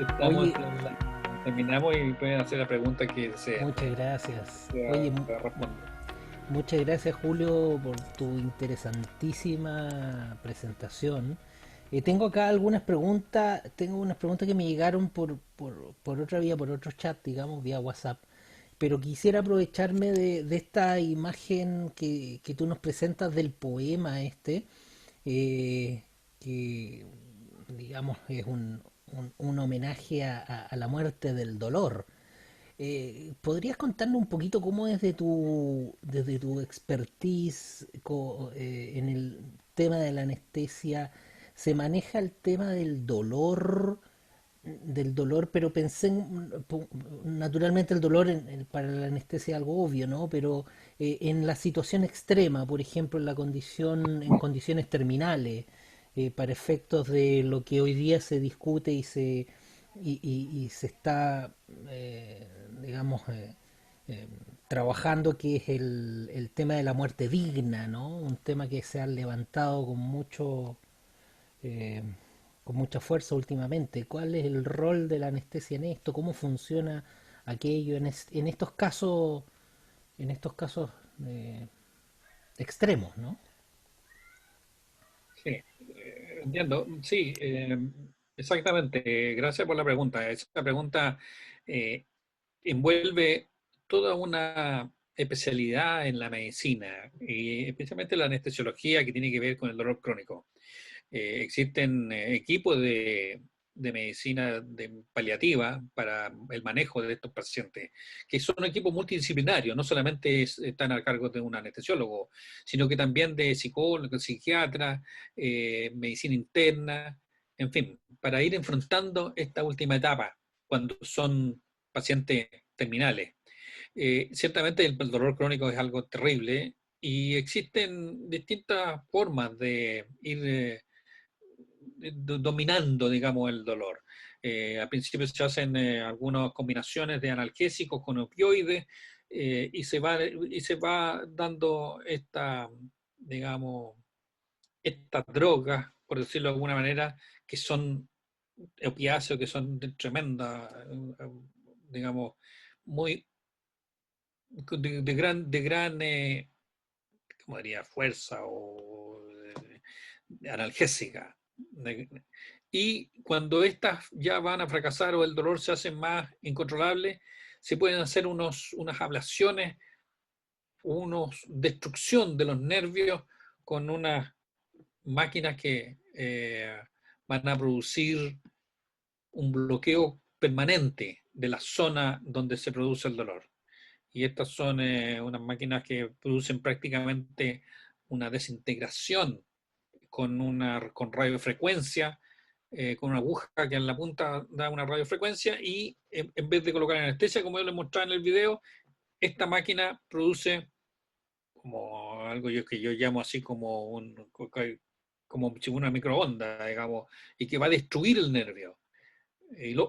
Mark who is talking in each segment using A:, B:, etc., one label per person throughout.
A: estamos,
B: Oye,
A: terminamos y pueden hacer la pregunta que deseen.
B: muchas gracias.
A: Voy
B: Oye,
A: a responder.
B: muchas gracias Julio por tu interesantísima presentación. Tengo acá algunas preguntas, tengo unas preguntas que me llegaron por otra vía, por otro chat, digamos, vía WhatsApp. Pero quisiera aprovecharme de esta imagen que tú nos presentas del poema este, eh, que digamos es un homenaje a la muerte del dolor. ¿Podrías contarnos un poquito cómo es desde tu expertise en el tema de la anestesia se maneja el tema del dolor, pero pensé naturalmente el dolor para la anestesia es algo obvio, ¿no? Pero en la situación extrema, por ejemplo, en condiciones terminales, para efectos de lo que hoy día se discute y se está, digamos, eh, trabajando, que es el tema de la muerte digna, ¿no? Un tema que se ha levantado eh, con mucha fuerza últimamente. ¿Cuál es el rol de la anestesia en esto? ¿Cómo funciona aquello en estos casos eh, extremos, ¿no?
A: Sí, entiendo. Sí, exactamente. Gracias por la pregunta. Esa pregunta eh, envuelve toda una especialidad en la medicina, y especialmente la anestesiología que tiene que ver con el dolor crónico. Existen equipos de medicina paliativa para el manejo de estos pacientes, que son equipos multidisciplinarios, no solamente están a cargo de un anestesiólogo, sino que también de psicólogos, psiquiatras, medicina interna, en fin, para ir enfrentando esta última etapa cuando son pacientes terminales. Ciertamente el dolor crónico es algo terrible y existen distintas formas de ir dominando, digamos, el dolor. Al principio se hacen algunas combinaciones de analgésicos con opioides, y se va dando esta, digamos, estas drogas, por decirlo de alguna manera, que son opiáceos, que son de tremenda, digamos, muy de gran como diría, fuerza o analgésica. Y cuando estas ya van a fracasar o el dolor se hace más incontrolable, se pueden hacer unas ablaciones, unos destrucción de los nervios con unas máquinas que van a producir un bloqueo permanente de la zona donde se produce el dolor. Y estas son unas máquinas que producen prácticamente una desintegración con radiofrecuencia, con una aguja que en la punta da una radiofrecuencia, y en vez de colocar anestesia, como yo les mostraba en el video, esta máquina produce como algo que yo llamo así como si una microonda, digamos, y que va a destruir el nervio,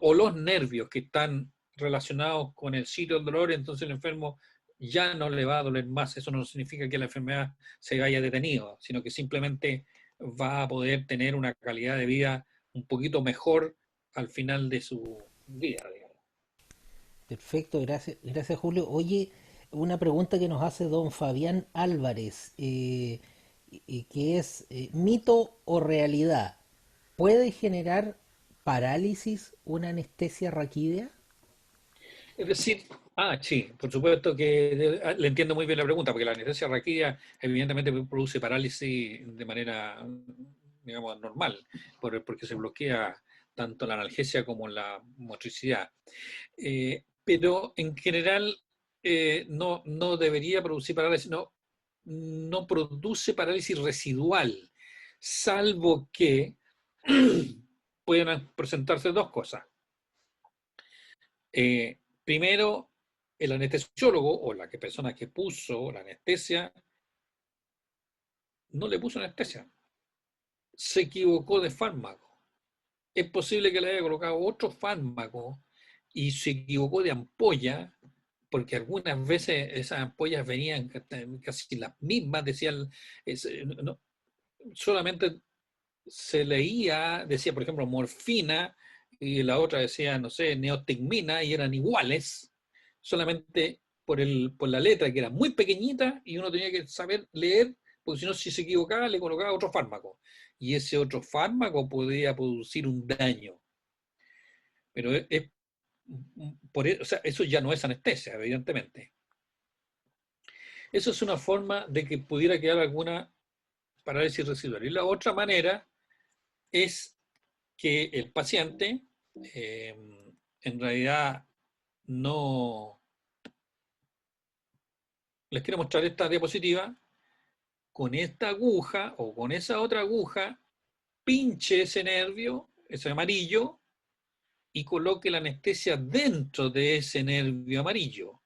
A: o los nervios que están relacionados con el sitio del dolor. Entonces el enfermo ya no le va a doler más. Eso no significa que la enfermedad se haya detenido, sino que simplemente va a poder tener una calidad de vida un poquito mejor al final de su vida, digamos.
B: Perfecto, gracias, gracias Julio. Oye, una pregunta que nos hace don Fabián Álvarez, que es mito o realidad. ¿Puede generar parálisis una anestesia raquídea?
A: Es decir, sí, por supuesto que le entiendo muy bien la pregunta, porque la anestesia raquídea evidentemente produce parálisis de manera, digamos, normal, porque se bloquea tanto la analgesia como la motricidad. Pero en general no debería producir parálisis, no produce parálisis residual, salvo que puedan presentarse dos cosas. Primero, el anestesiólogo o la persona que puso la anestesia no le puso anestesia, se equivocó de fármaco. Es posible que le haya colocado otro fármaco y se equivocó de ampolla, porque algunas veces esas ampollas venían casi las mismas, decían, no, solamente se leía, decía, por ejemplo, morfina, y la otra decía, no sé, neostigmina, y eran iguales, solamente por la letra, que era muy pequeñita, y uno tenía que saber leer, porque si no, si se equivocaba, le colocaba otro fármaco. Y ese otro fármaco podía producir un daño. Pero o sea, eso ya no es anestesia, evidentemente. Eso es una forma de que pudiera quedar alguna parálisis residual. Y la otra manera es que el paciente eh, en realidad no... Les quiero mostrar esta diapositiva. Con esta aguja o con esa otra aguja, pinche ese nervio, ese amarillo, y coloque la anestesia dentro de ese nervio amarillo.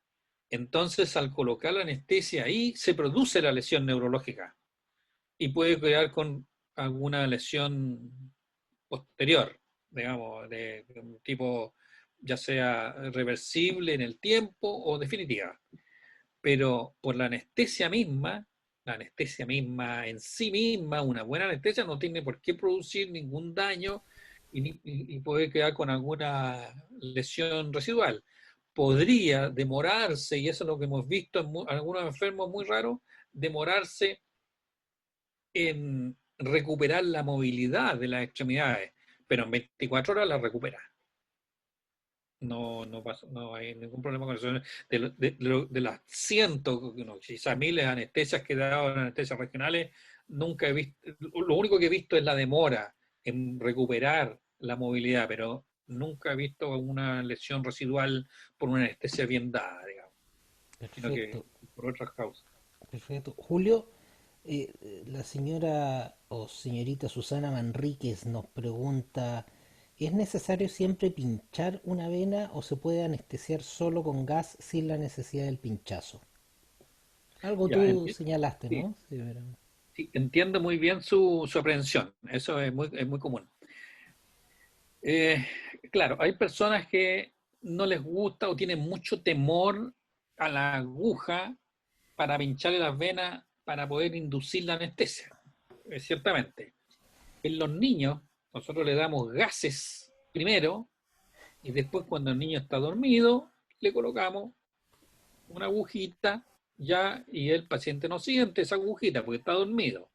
A: Entonces, al colocar la anestesia ahí, se produce la lesión neurológica y puede quedar con alguna lesión posterior, digamos, de un tipo ya sea reversible en el tiempo o definitiva. Pero por la anestesia misma en sí misma, una buena anestesia no tiene por qué producir ningún daño y puede quedar con alguna lesión residual. Podría demorarse, y eso es lo que hemos visto en algunos enfermos muy raros, demorarse en recuperar la movilidad de las extremidades, pero en 24 horas la recupera. No hay ningún problema con eso. De las cientos, no, quizás miles de anestesias que he dado en anestesias regionales, nunca he visto, lo único que he visto es la demora en recuperar la movilidad, pero nunca he visto una lesión residual por una anestesia bien dada, digamos, sino que
B: Perfecto,
A: por otras causas.
B: perfecto. Julio, la señora o señorita Susana Manríquez nos pregunta, ¿es necesario siempre pinchar una vena o se puede anestesiar solo con gas sin la necesidad del pinchazo? Algo
A: Ya,
B: tú señalaste,
A: sí,
B: ¿no? Sí,
A: sí, entiendo muy bien su aprehensión, eso es muy común. Eh, claro, hay personas que no les gusta o tienen mucho temor a la aguja para pincharle las venas para poder inducir la anestesia. Ciertamente. En los niños, nosotros le damos gases primero y después cuando el niño está dormido, le colocamos una agujita ya y el paciente no siente esa agujita porque está dormido.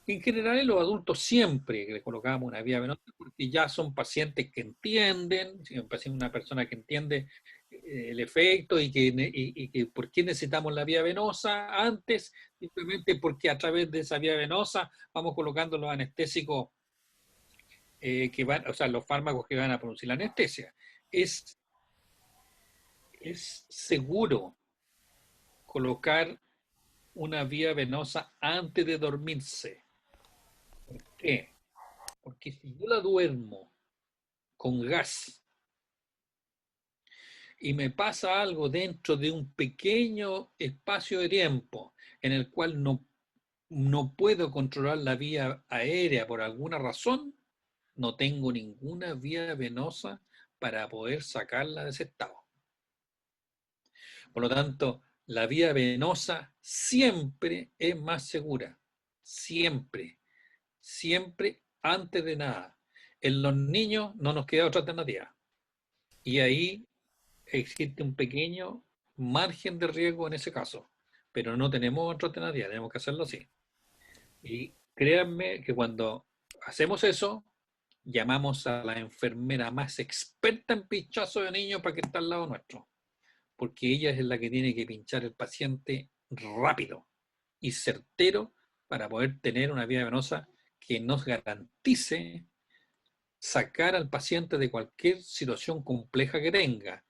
A: En general, en los adultos siempre le colocamos una vía venosa porque ya son pacientes que entienden, si una persona que entiende el efecto y que por qué necesitamos la vía venosa antes, simplemente porque a través de esa vía venosa vamos colocando los anestésicos que van, o sea, los fármacos que van a producir la anestesia. Es, es seguro colocar una vía venosa antes de dormirse. ¿Por qué? Porque si yo la duermo con gas y me pasa algo dentro de un pequeño espacio de tiempo en el cual no puedo controlar la vía aérea por alguna razón, no tengo ninguna vía venosa para poder sacarla de ese estado. Por lo tanto, la vía venosa siempre es más segura, siempre, siempre antes de nada. En los niños no nos queda otra alternativa. Y ahí existe un pequeño margen de riesgo en ese caso, pero no tenemos otra alternativa, tenemos que hacerlo así. Y créanme que cuando hacemos eso, llamamos a la enfermera más experta en pinchazo de niños para que esté al lado nuestro, porque ella es la que tiene que pinchar el paciente rápido y certero para poder tener una vía venosa que nos garantice sacar al paciente de cualquier situación compleja que tenga.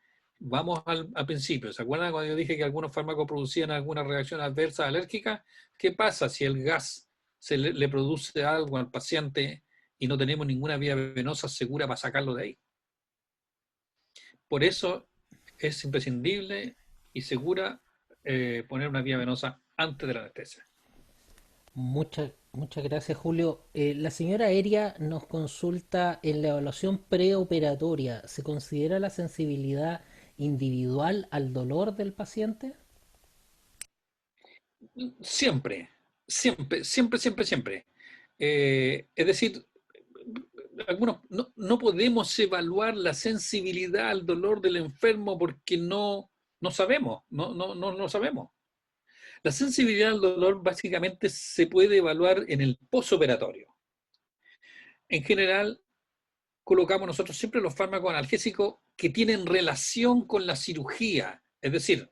A: Vamos al principio. ¿Se acuerdan cuando yo dije que algunos fármacos producían alguna reacción adversa alérgica? ¿Qué pasa si el gas le produce algo al paciente y no tenemos ninguna vía venosa segura para sacarlo de ahí? Por eso es imprescindible y segura poner una vía venosa antes de la anestesia.
B: muchas gracias, Julio. La señora Aérea nos consulta en la evaluación preoperatoria. ¿Se considera la sensibilidad individual al dolor del paciente?
A: Siempre, siempre, siempre, siempre, siempre. Es decir, no podemos evaluar la sensibilidad al dolor del enfermo porque no sabemos, no sabemos. La sensibilidad al dolor básicamente se puede evaluar en el posoperatorio. En general, colocamos nosotros siempre los fármacos analgésicos que tienen relación con la cirugía. Es decir,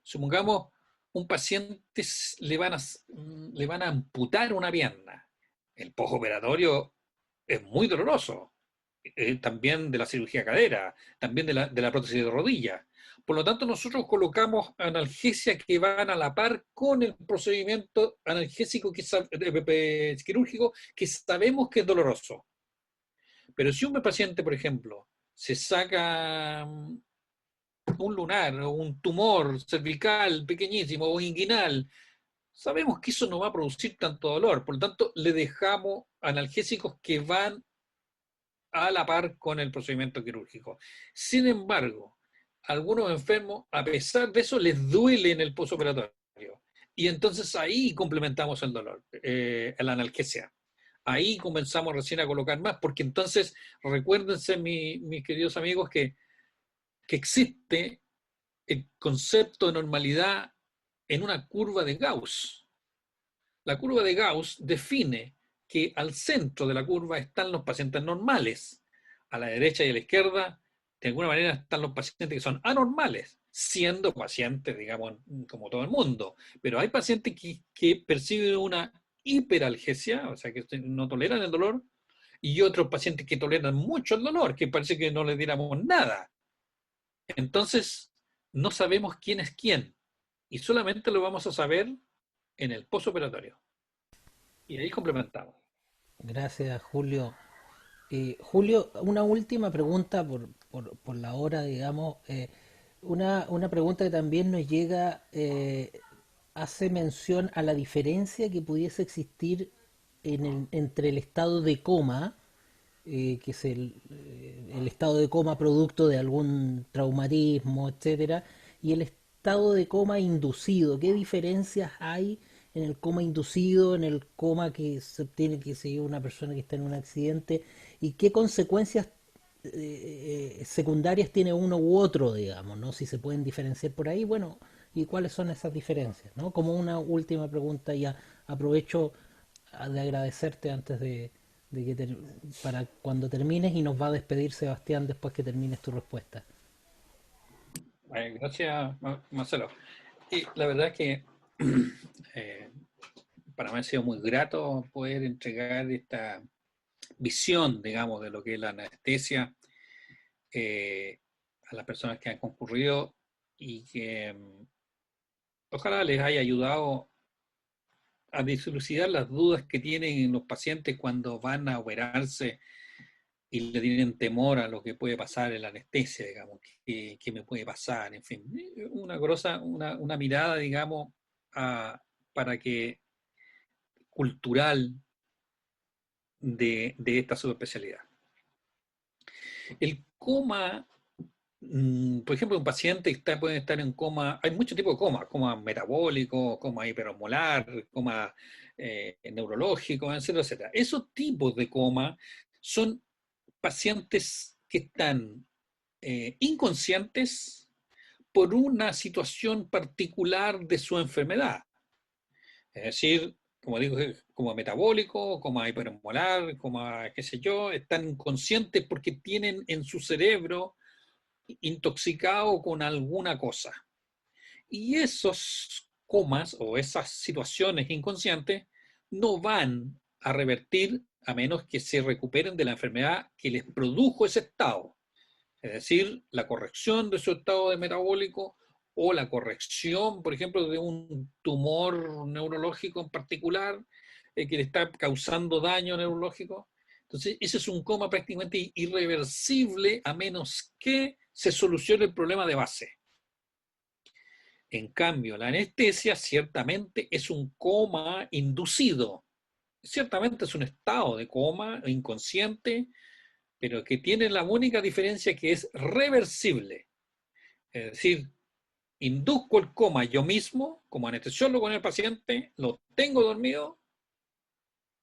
A: supongamos un paciente le van a amputar una pierna. El postoperatorio es muy doloroso. También de la cirugía cadera, también de la prótesis de rodilla. Por lo tanto, nosotros colocamos analgesia que van a la par con el procedimiento analgésico quirúrgico que sabemos que es doloroso. Pero si un paciente, por ejemplo, se saca un lunar o un tumor cervical pequeñísimo o inguinal, sabemos que eso no va a producir tanto dolor. Por lo tanto, le dejamos analgésicos que van a la par con el procedimiento quirúrgico. Sin embargo, a algunos enfermos, a pesar de eso, les duele en el postoperatorio. Y entonces ahí complementamos el dolor, la analgesia. Ahí comenzamos recién a colocar más, porque entonces, recuérdense, mis queridos amigos, que existe el concepto de normalidad en una curva de Gauss. La curva de Gauss define que al centro de la curva están los pacientes normales. A la derecha y a la izquierda, de alguna manera, están los pacientes que son anormales, siendo pacientes, digamos, como todo el mundo. Pero hay pacientes que perciben una hiperalgesia, o sea, que no toleran el dolor, y otros pacientes que toleran mucho el dolor, que parece que no les diéramos nada. Entonces, no sabemos quién es quién, y solamente lo vamos a saber en el postoperatorio. Y ahí complementamos.
B: Gracias, Julio. Julio, una última pregunta por la hora, digamos. Una pregunta que también nos llega, hace mención a la diferencia que pudiese existir entre el estado de coma, que es el estado de coma producto de algún traumatismo, etcétera, y el estado de coma inducido. ¿Qué diferencias hay en el coma inducido, en el coma que se obtiene, que se una persona que está en un accidente, y qué consecuencias secundarias tiene uno u otro, digamos, ¿no? Si se pueden diferenciar por ahí, bueno, y cuáles son esas diferencias, ¿no? Como una última pregunta, ya aprovecho de agradecerte antes de que para cuando termines, y nos va a despedir Sebastián después que termines tu respuesta.
A: Gracias, Marcelo. Y la verdad es que eh, para mí ha sido muy grato poder entregar esta visión, digamos, de lo que es la anestesia eh, a las personas que han concurrido y que ojalá les haya ayudado a dilucidar las dudas que tienen los pacientes cuando van a operarse y le tienen temor a lo que puede pasar en la anestesia, digamos, qué me puede pasar, en fin, una mirada, digamos, a, para que cultural de esta subespecialidad. El coma, por ejemplo, un paciente puede estar en coma, hay muchos tipos de coma metabólico, coma hiperosmolar, coma neurológico, etcétera, etcétera. Esos tipos de coma son pacientes que están inconscientes por una situación particular de su enfermedad. Es decir, como digo, como metabólico, como hipermolar, como qué sé yo, están inconscientes porque tienen en su cerebro intoxicado con alguna cosa. Y esos comas o esas situaciones inconscientes no van a revertir a menos que se recuperen de la enfermedad que les produjo ese estado. Es decir, la corrección de su estado de metabólico o la corrección, por ejemplo, de un tumor neurológico en particular que le está causando daño neurológico. Entonces, ese es un coma prácticamente irreversible a menos que se solucione el problema de base. En cambio, la anestesia ciertamente es un coma inducido. Ciertamente es un estado de coma inconsciente, pero que tiene la única diferencia que es reversible. Es decir, induzco el coma yo mismo, como anestesiólogo en el paciente, lo tengo dormido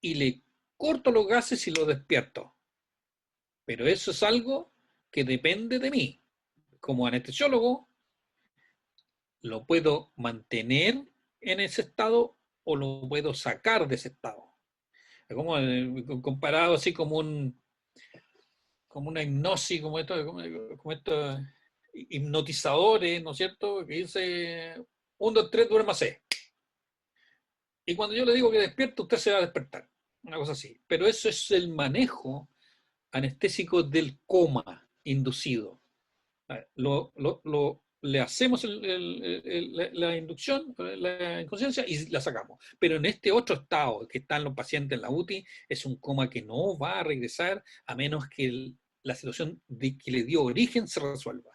A: y le corto los gases y lo despierto. Pero eso es algo que depende de mí. Como anestesiólogo, lo puedo mantener en ese estado o lo puedo sacar de ese estado. Como comparado así como una hipnosis, como estos hipnotizadores, ¿no es cierto? Que dice 1, 2, 3, duerma C. Y cuando yo le digo que despierte, usted se va a despertar. Una cosa así. Pero eso es el manejo anestésico del coma inducido. Le hacemos la inducción, la inconsciencia y la sacamos. Pero en este otro estado que están los pacientes en la UTI, es un coma que no va a regresar a menos que la situación de que le dio origen se resuelva.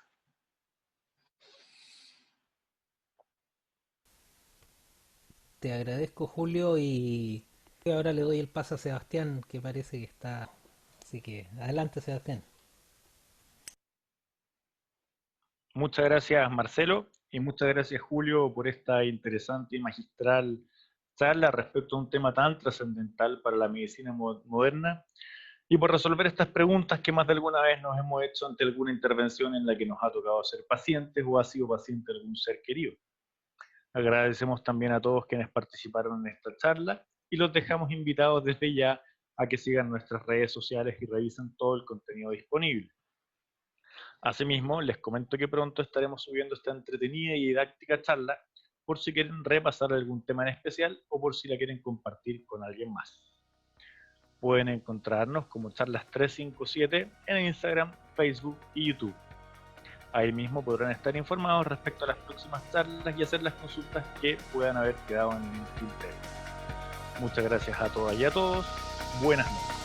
B: Te agradezco, Julio, y ahora le doy el paso a Sebastián, que parece que está. Así que adelante, Sebastián.
C: Muchas gracias, Marcelo, y muchas gracias, Julio, por esta interesante y magistral charla respecto a un tema tan trascendental para la medicina moderna y por resolver estas preguntas que más de alguna vez nos hemos hecho ante alguna intervención en la que nos ha tocado ser pacientes o ha sido paciente algún ser querido. Agradecemos también a todos quienes participaron en esta charla y los dejamos invitados desde ya a que sigan nuestras redes sociales y revisen todo el contenido disponible. Asimismo, les comento que pronto estaremos subiendo esta entretenida y didáctica charla por si quieren repasar algún tema en especial o por si la quieren compartir con alguien más. Pueden encontrarnos como Charlas357 en Instagram, Facebook y YouTube. Ahí mismo podrán estar informados respecto a las próximas charlas y hacer las consultas que puedan haber quedado en el tintero. Muchas gracias a todas y a todos. Buenas noches.